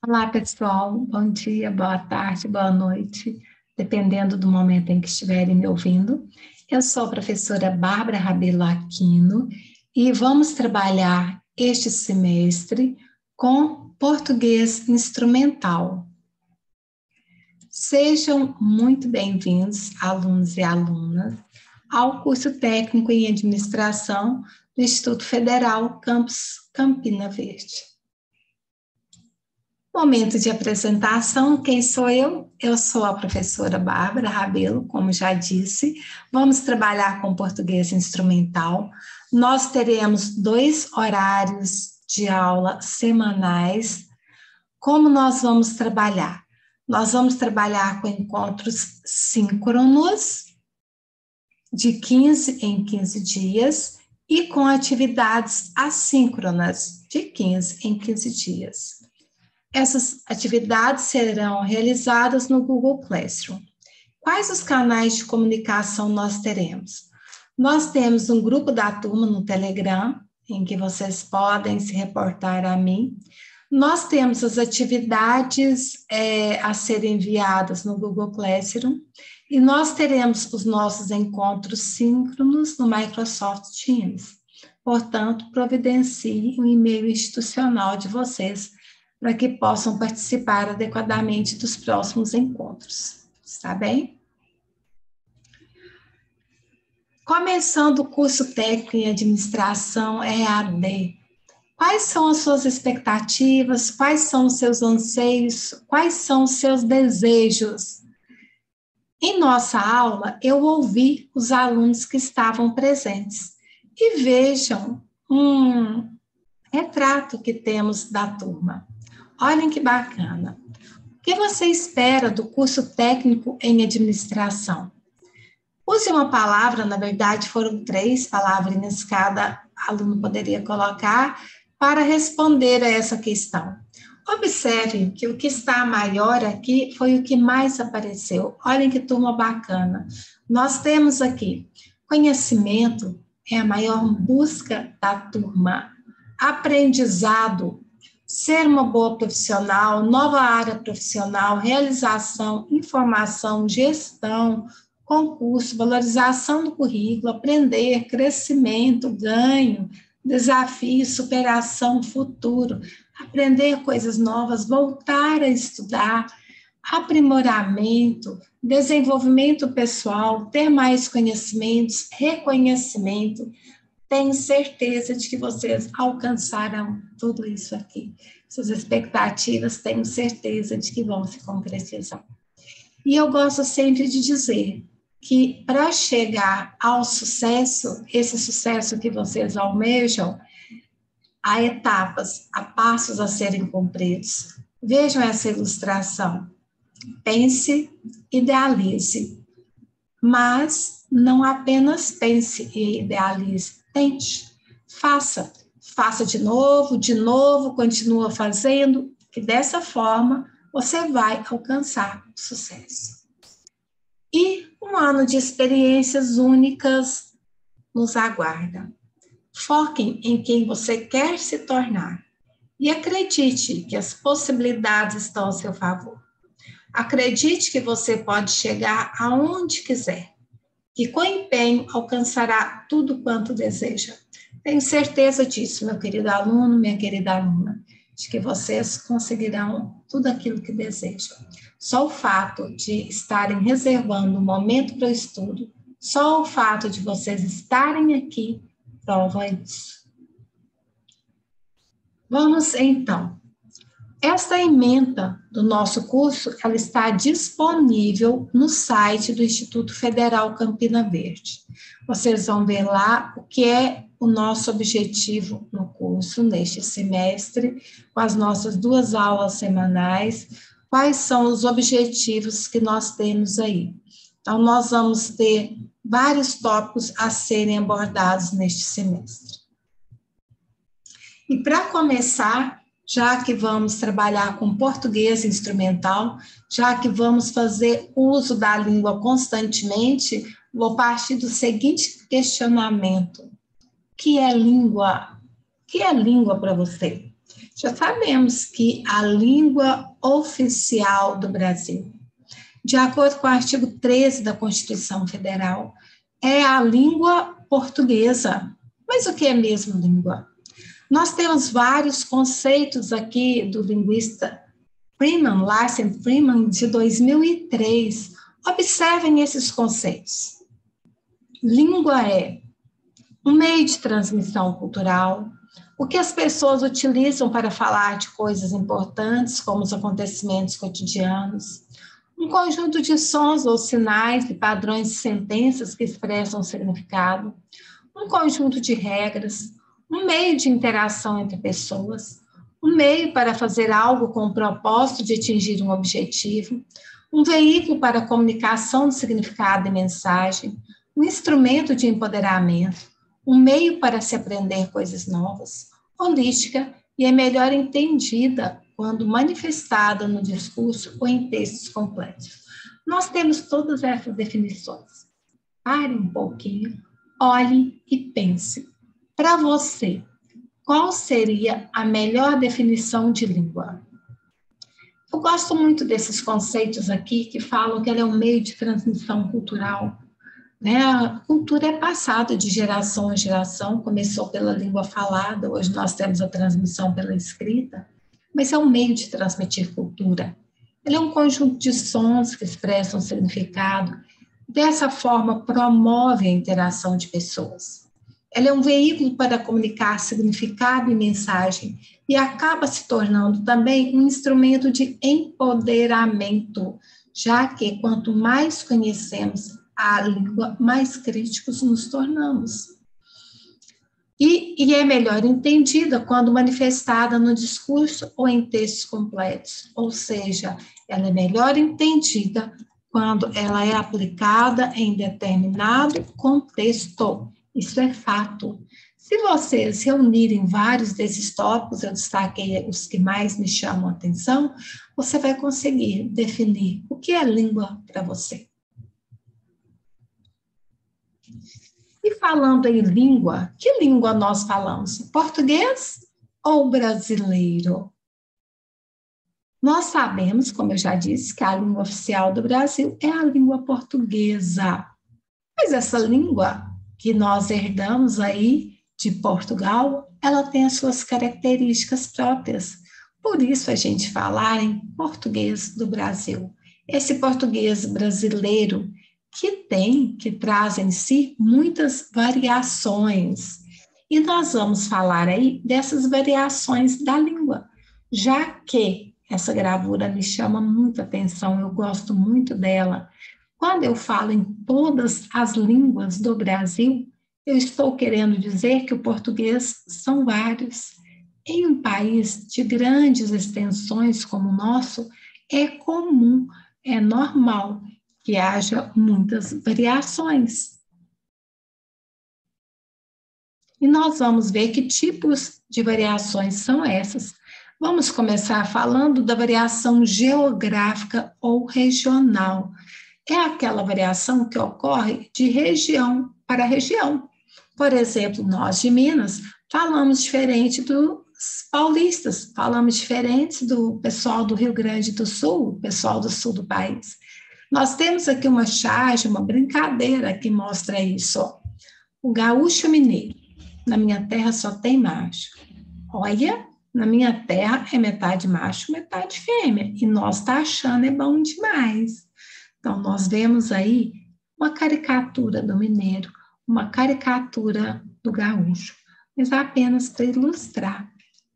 Olá, pessoal. Bom dia, boa tarde, boa noite, dependendo do momento em que estiverem me ouvindo. Eu sou a professora Bárbara Rabelo Aquino e vamos trabalhar este semestre com português instrumental. Sejam muito bem-vindos, alunos e alunas, ao curso técnico em administração do Instituto Federal Campus Campina Verde. Momento de apresentação, quem sou eu? Eu sou a professora Bárbara Rabelo, como já disse. Vamos trabalhar com português instrumental. Nós teremos 2 horários de aula semanais. Como nós vamos trabalhar? Nós vamos trabalhar com encontros síncronos, de 15 em 15 dias, e com atividades assíncronas, de 15 em 15 dias. Essas atividades serão realizadas no Google Classroom. Quais os canais de comunicação nós teremos? Nós temos um grupo da turma no Telegram, em que vocês podem se reportar a mim. Nós temos as atividades a serem enviadas no Google Classroom e nós teremos os nossos encontros síncronos no Microsoft Teams. Portanto, providencie um e-mail institucional de vocês para que possam participar adequadamente dos próximos encontros. Está bem? Começando o curso técnico em administração EAD, quais são as suas expectativas? Quais são os seus anseios? Quais são os seus desejos? Em nossa aula, eu ouvi os alunos que estavam presentes e vejam um retrato que temos da turma. Olhem que bacana. O que você espera do curso técnico em administração? Use uma palavra, na verdade foram 3 palavrinhas cada aluno poderia colocar para responder a essa questão. Observem que o que está maior aqui foi o que mais apareceu. Olhem que turma bacana. Nós temos aqui, conhecimento é a maior busca da turma. Aprendizado, ser uma boa profissional, nova área profissional, realização, informação, gestão, concurso, valorização do currículo, aprender, crescimento, ganho, desafio, superação, futuro, aprender coisas novas, voltar a estudar, aprimoramento, desenvolvimento pessoal, ter mais conhecimentos, reconhecimento. Tenho certeza de que vocês alcançarão tudo isso aqui. Suas expectativas, tenho certeza de que vão se concretizar. E eu gosto sempre de dizer que para chegar ao sucesso, esse sucesso que vocês almejam, há etapas, há passos a serem cumpridos. Vejam essa ilustração. Pense, idealize, mas não apenas pense e idealize. Tente, faça de novo, continua fazendo, que dessa forma você vai alcançar o sucesso. E um ano de experiências únicas nos aguarda. Foquem em quem você quer se tornar e acredite que as possibilidades estão a seu favor. Acredite que você pode chegar aonde quiser, que com empenho alcançará tudo quanto deseja. Tenho certeza disso, meu querido aluno, minha querida aluna, de que vocês conseguirão tudo aquilo que desejam. Só o fato de estarem reservando um momento para o estudo, só o fato de vocês estarem aqui, prova isso. Vamos, então. Esta ementa do nosso curso, ela está disponível no site do Instituto Federal Campina Verde. Vocês vão ver lá o que é o nosso objetivo no curso, neste semestre, com as nossas 2 aulas semanais, quais são os objetivos que nós temos aí. Então, nós vamos ter vários tópicos a serem abordados neste semestre. E para começar, já que vamos trabalhar com português instrumental, já que vamos fazer uso da língua constantemente, vou partir do seguinte questionamento: o que é língua? O que é língua para você? Já sabemos que a língua oficial do Brasil, de acordo com o artigo 13 da Constituição Federal, é a língua portuguesa. Mas o que é mesmo língua? Nós temos vários conceitos aqui do linguista Larsen Freeman, de 2003. Observem esses conceitos. Língua é um meio de transmissão cultural, o que as pessoas utilizam para falar de coisas importantes, como os acontecimentos cotidianos, um conjunto de sons ou sinais e padrões de sentenças que expressam o significado, um conjunto de regras, um meio de interação entre pessoas, um meio para fazer algo com o propósito de atingir um objetivo, um veículo para a comunicação de significado e mensagem, um instrumento de empoderamento, um meio para se aprender coisas novas, holística e é melhor entendida quando manifestada no discurso ou em textos completos. Nós temos todas essas definições. Pare um pouquinho, olhe e pense. Para você, qual seria a melhor definição de língua? Eu gosto muito desses conceitos aqui que falam que ela é um meio de transmissão cultural. Né? A cultura é passada de geração em geração, começou pela língua falada, hoje nós temos a transmissão pela escrita, mas é um meio de transmitir cultura. Ele é um conjunto de sons que expressam significado, dessa forma promove a interação de pessoas. Ela é um veículo para comunicar significado e mensagem e acaba se tornando também um instrumento de empoderamento, já que quanto mais conhecemos a língua, mais críticos nos tornamos. E é melhor entendida quando manifestada no discurso ou em textos completos, ou seja, ela é melhor entendida quando ela é aplicada em determinado contexto. Isso é fato. Se vocês reunirem vários desses tópicos, eu destaquei os que mais me chamam a atenção, você vai conseguir definir o que é língua para você. E falando em língua, que língua nós falamos? Português ou brasileiro? Nós sabemos, como eu já disse, que a língua oficial do Brasil é a língua portuguesa. Mas essa língua que nós herdamos aí de Portugal, ela tem as suas características próprias. Por isso a gente fala em português do Brasil. Esse português brasileiro que traz em si muitas variações. E nós vamos falar aí dessas variações da língua, já que essa gravura me chama muita atenção, eu gosto muito dela. Quando eu falo em todas as línguas do Brasil, eu estou querendo dizer que o português são vários. Em um país de grandes extensões como o nosso, é comum, é normal que haja muitas variações. E nós vamos ver que tipos de variações são essas. Vamos começar falando da variação geográfica ou regional. É aquela variação que ocorre de região para região. Por exemplo, nós de Minas falamos diferente dos paulistas, falamos diferente do pessoal do Rio Grande do Sul, pessoal do sul do país. Nós temos aqui uma charge, uma brincadeira que mostra isso. O gaúcho mineiro, na minha terra só tem macho. Olha, na minha terra é metade macho, metade fêmea, e nós tá achando é bom demais. Então, nós vemos aí uma caricatura do mineiro, uma caricatura do gaúcho, mas apenas para ilustrar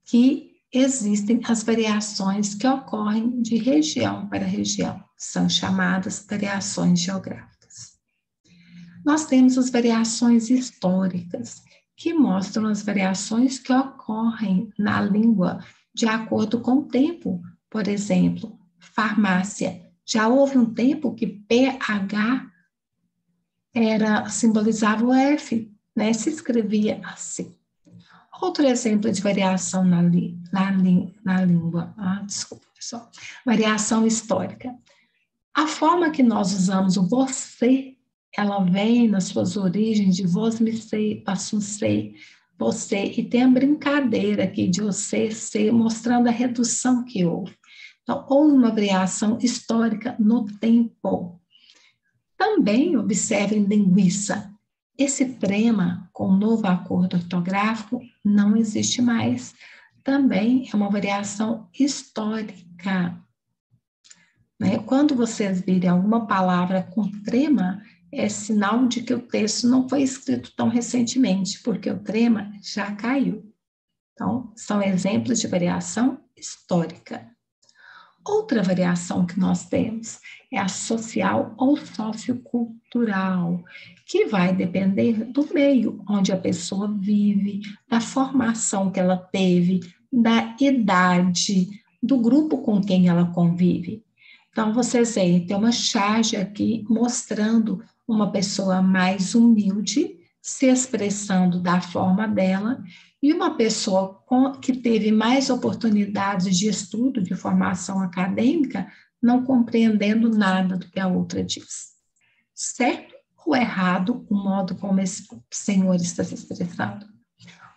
que existem as variações que ocorrem de região para região, são chamadas variações geográficas. Nós temos as variações históricas, que mostram as variações que ocorrem na língua de acordo com o tempo. Por exemplo, farmácia. Já houve um tempo que PH simbolizava o F, né? Se escrevia assim. Outro exemplo de variação na língua. Desculpa, pessoal. Variação histórica. A forma que nós usamos o você, ela vem nas suas origens de vos me sei, passum sei. você, e tem a brincadeira aqui de você ser mostrando a redução que houve. Então, houve uma variação histórica no tempo. Também observe em linguiça. Esse trema com o novo acordo ortográfico não existe mais. Também é uma variação histórica. Né? Quando vocês virem alguma palavra com trema, é sinal de que o texto não foi escrito tão recentemente, porque o trema já caiu. Então, são exemplos de variação histórica. Outra variação que nós temos é a social ou sociocultural, que vai depender do meio onde a pessoa vive, da formação que ela teve, da idade, do grupo com quem ela convive. Então, vocês veem, tem uma charge aqui mostrando uma pessoa mais humilde, se expressando da forma dela, e uma pessoa que teve mais oportunidades de estudo, de formação acadêmica, não compreendendo nada do que a outra diz. Certo ou errado o modo como esse senhor está se expressando?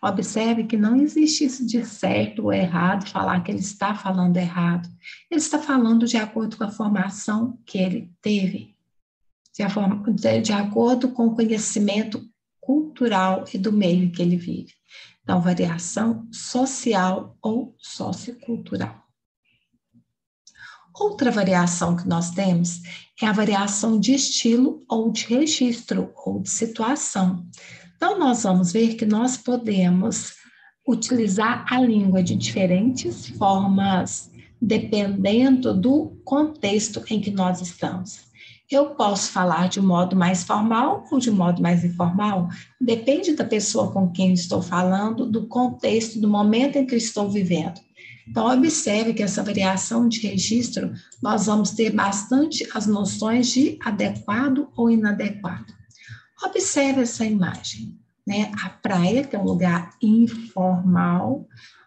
Observe que não existe isso de certo ou errado, falar que ele está falando errado. Ele está falando de acordo com a formação que ele teve, de acordo com o conhecimento cultural e do meio em que ele vive. Então, variação social ou sociocultural. Outra variação que nós temos é a variação de estilo ou de registro ou de situação. Então, nós vamos ver que nós podemos utilizar a língua de diferentes formas, dependendo do contexto em que nós estamos. Eu posso falar de um modo mais formal ou de um modo mais informal? Depende da pessoa com quem estou falando, do contexto, do momento em que estou vivendo. Então, observe que essa variação de registro, nós vamos ter bastante as noções de adequado ou inadequado. Observe essa imagem, né? A praia, que é um lugar informal,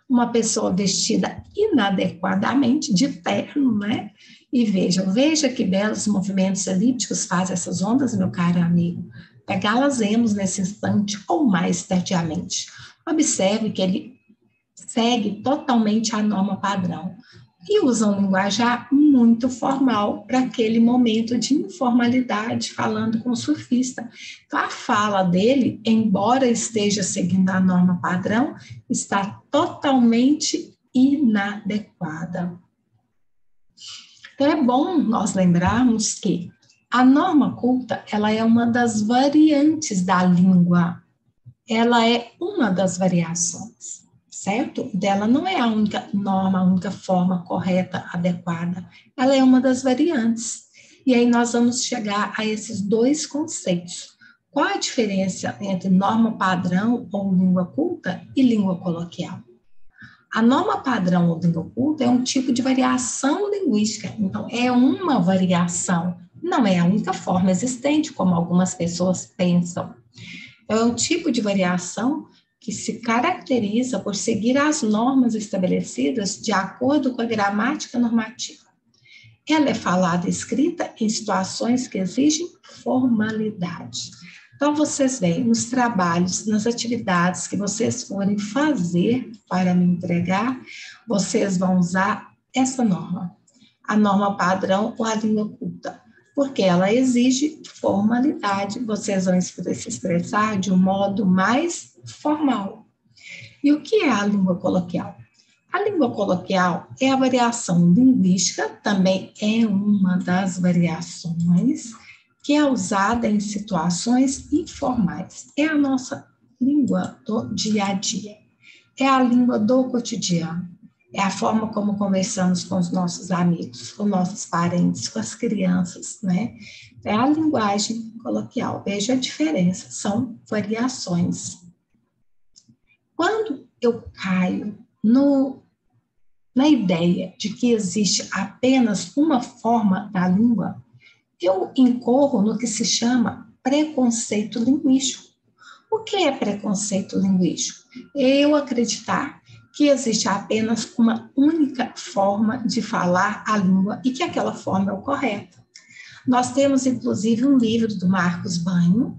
uma pessoa vestida inadequadamente, de terno, né? E veja que belos movimentos elípticos fazem essas ondas, meu caro amigo. Pegá-las vemos nesse instante ou mais tardiamente. Observe que ele segue totalmente a norma padrão e usa um linguajar muito formal para aquele momento de informalidade, falando com o surfista. Então, a fala dele, embora esteja seguindo a norma padrão, está totalmente inadequada. Então, é bom nós lembrarmos que a norma culta, ela é uma das variantes da língua. Ela é uma das variações, certo? Dela não é a única norma, a única forma correta, adequada. Ela é uma das variantes. E aí nós vamos chegar a esses dois conceitos. Qual a diferença entre norma padrão ou língua culta e língua coloquial? A norma padrão ou língua culta é um tipo de variação linguística, então é uma variação, não é a única forma existente, como algumas pessoas pensam. É um tipo de variação que se caracteriza por seguir as normas estabelecidas de acordo com a gramática normativa. Ela é falada e escrita em situações que exigem formalidade. Então, vocês veem nos trabalhos, nas atividades que vocês forem fazer para me entregar, vocês vão usar essa norma, a norma padrão ou a língua culta, porque ela exige formalidade, vocês vão se expressar de um modo mais formal. E o que é a língua coloquial? A língua coloquial é a variação linguística, também é uma das variações que é usada em situações informais. É a nossa língua do dia a dia, é a língua do cotidiano, é a forma como conversamos com os nossos amigos, com nossos parentes, com as crianças, né? É a linguagem coloquial. Veja a diferença, são variações. Quando eu caio na ideia de que existe apenas uma forma da língua, eu incorro no que se chama preconceito linguístico. O que é preconceito linguístico? Eu acreditar que existe apenas uma única forma de falar a língua e que aquela forma é o correto. Nós temos, inclusive, um livro do Marcos Banho,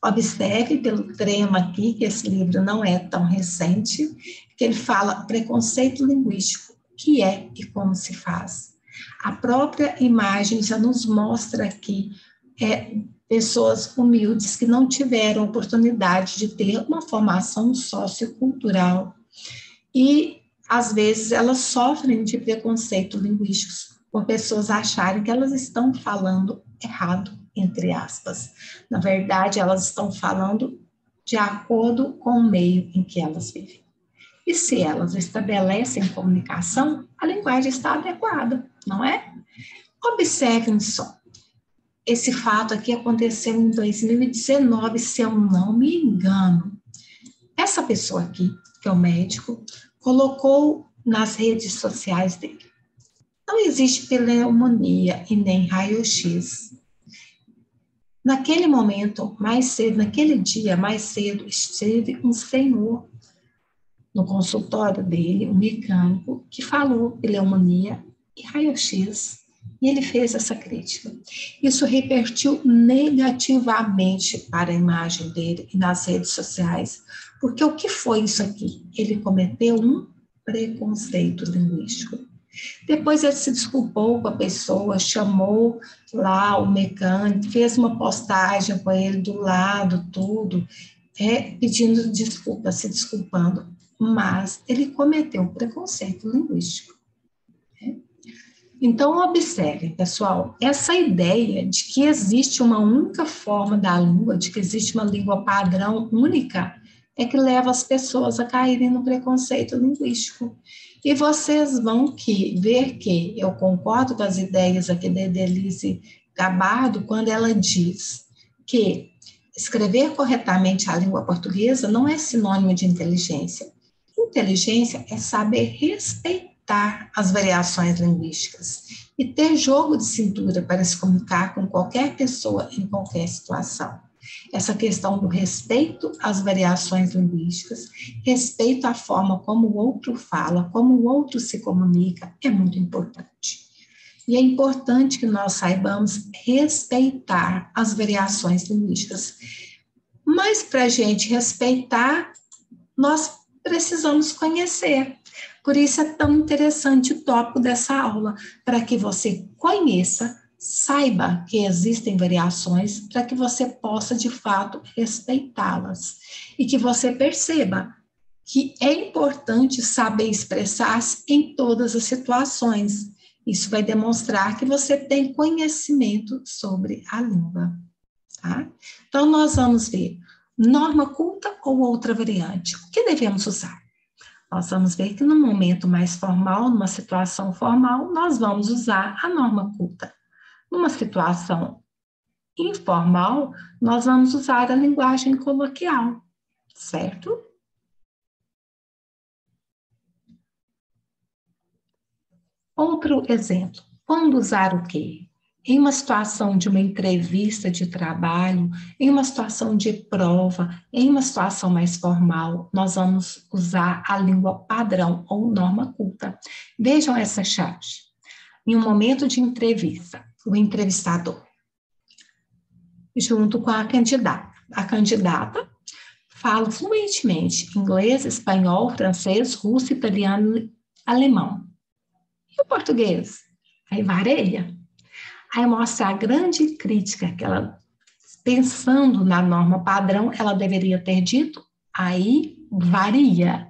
Observe pelo trema aqui, que esse livro não é tão recente, que ele fala preconceito linguístico, o que é e como se faz. A própria imagem já nos mostra aqui pessoas humildes que não tiveram oportunidade de ter uma formação sociocultural e, às vezes, elas sofrem de preconceito linguístico por pessoas acharem que elas estão falando errado, entre aspas. Na verdade, elas estão falando de acordo com o meio em que elas vivem. E se elas estabelecem comunicação, a linguagem está adequada, não é? Observem só. Esse fato aqui aconteceu em 2019, se eu não me engano. Essa pessoa aqui, que é o médico, colocou nas redes sociais dele: não existe pneumonia e nem raio-x. Naquele momento, mais cedo, naquele dia, mais cedo, esteve um senhor no consultório dele, um mecânico, que falou pneumonia e raio-x. E ele fez essa crítica. Isso repercutiu negativamente para a imagem dele e nas redes sociais, porque o que foi isso aqui? Ele cometeu um preconceito linguístico. Depois ele se desculpou com a pessoa, chamou lá o mecânico, fez uma postagem com ele do lado, tudo, pedindo desculpa, se desculpando, mas ele cometeu preconceito linguístico. Então, observem, pessoal, essa ideia de que existe uma única forma da língua, de que existe uma língua padrão única, é que leva as pessoas a caírem no preconceito linguístico. E vocês vão ver que eu concordo com as ideias aqui da Edelise Gabardo, quando ela diz que escrever corretamente a língua portuguesa não é sinônimo de inteligência. Inteligência é saber respeitar as variações linguísticas e ter jogo de cintura para se comunicar com qualquer pessoa em qualquer situação. Essa questão do respeito às variações linguísticas, respeito à forma como o outro fala, como o outro se comunica, é muito importante. E é importante que nós saibamos respeitar as variações linguísticas. Mas para a gente respeitar, nós precisamos conhecer. Por isso é tão interessante o tópico dessa aula, para que você conheça, saiba que existem variações, para que você possa, de fato, respeitá-las. E que você perceba que é importante saber expressar-se em todas as situações. Isso vai demonstrar que você tem conhecimento sobre a língua. Tá? Então, nós vamos ver norma culta ou outra variante. O que devemos usar? Nós vamos ver que no momento mais formal, numa situação formal, nós vamos usar a norma culta. Numa situação informal, nós vamos usar a linguagem coloquial, certo? Outro exemplo, quando usar o quê? Em uma situação de uma entrevista de trabalho, em uma situação de prova, em uma situação mais formal, nós vamos usar a língua padrão ou norma culta. Vejam essa charge. Em um momento de entrevista, o entrevistador, junto com a candidata fala fluentemente inglês, espanhol, francês, russo, italiano e alemão. E o português? Aí varia. Aí mostra a grande crítica que ela, pensando na norma padrão, ela deveria ter dito, aí varia.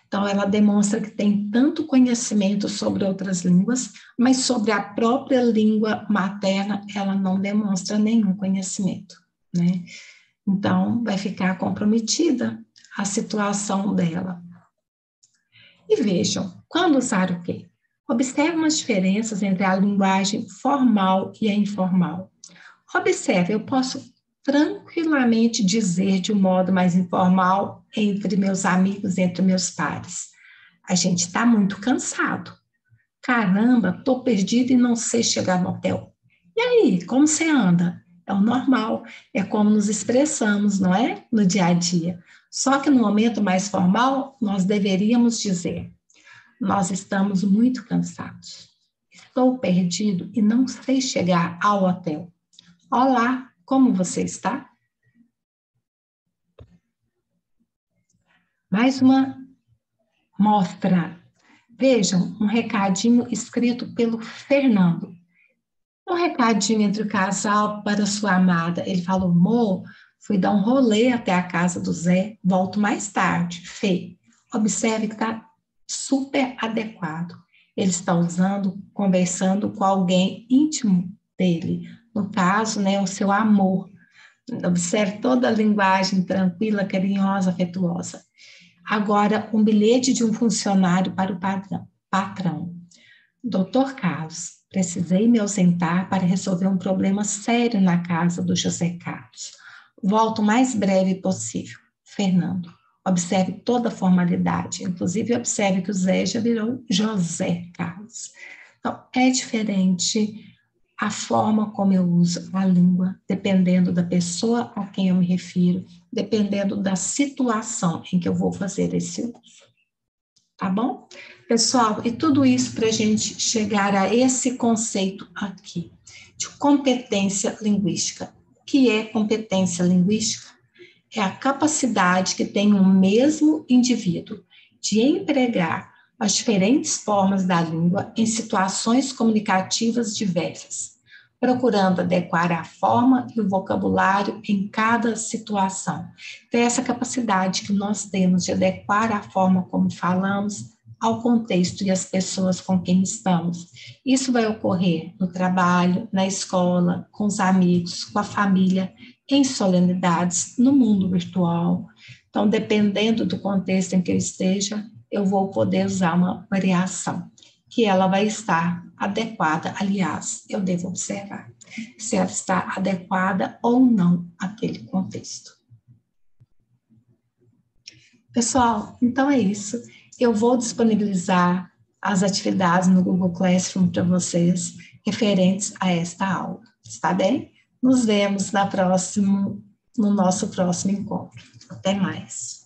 Então, ela demonstra que tem tanto conhecimento sobre outras línguas, mas sobre a própria língua materna, ela não demonstra nenhum conhecimento, né? Então, vai ficar comprometida a situação dela. E vejam, quando usar o quê? Observe as diferenças entre a linguagem formal e a informal. Observe, eu posso tranquilamente dizer de um modo mais informal entre meus amigos, entre meus pares. A gente está muito cansado. Caramba, estou perdido e não sei chegar no hotel. E aí, como você anda? É o normal, é como nos expressamos, não é? No dia a dia. Só que no momento mais formal, nós deveríamos dizer: nós estamos muito cansados. Estou perdido e não sei chegar ao hotel. Olá, como você está? Mais uma mostra. Vejam, um recadinho escrito pelo Fernando. Um recadinho entre o casal para sua amada. Ele falou, amor, fui dar um rolê até a casa do Zé, volto mais tarde. Fê, observe que está super adequado. Ele está conversando com alguém íntimo dele. No caso, né, o seu amor. Observe toda a linguagem tranquila, carinhosa, afetuosa. Agora, um bilhete de um funcionário para o patrão. Doutor Carlos, precisei me ausentar para resolver um problema sério na casa do José Carlos. Volto o mais breve possível. Fernando, observe toda a formalidade, inclusive observe que o Zé já virou José Carlos. Então, é diferente a forma como eu uso a língua, dependendo da pessoa a quem eu me refiro, dependendo da situação em que eu vou fazer esse uso. Tá bom? Pessoal, e tudo isso para a gente chegar a esse conceito aqui, de competência linguística. O que é competência linguística? É a capacidade que tem o mesmo indivíduo de empregar as diferentes formas da língua em situações comunicativas diversas, procurando adequar a forma e o vocabulário em cada situação. Então, essa capacidade que nós temos de adequar a forma como falamos ao contexto e às pessoas com quem estamos. Isso vai ocorrer no trabalho, na escola, com os amigos, com a família, em solenidades, no mundo virtual. Então, dependendo do contexto em que eu esteja, eu vou poder usar uma variação, que ela vai estar adequada. Aliás, eu devo observar se ela está adequada ou não àquele contexto. Pessoal, então é isso. Eu vou disponibilizar as atividades no Google Classroom para vocês, referentes a esta aula. Está bem? Nos vemos no nosso próximo encontro. Até mais.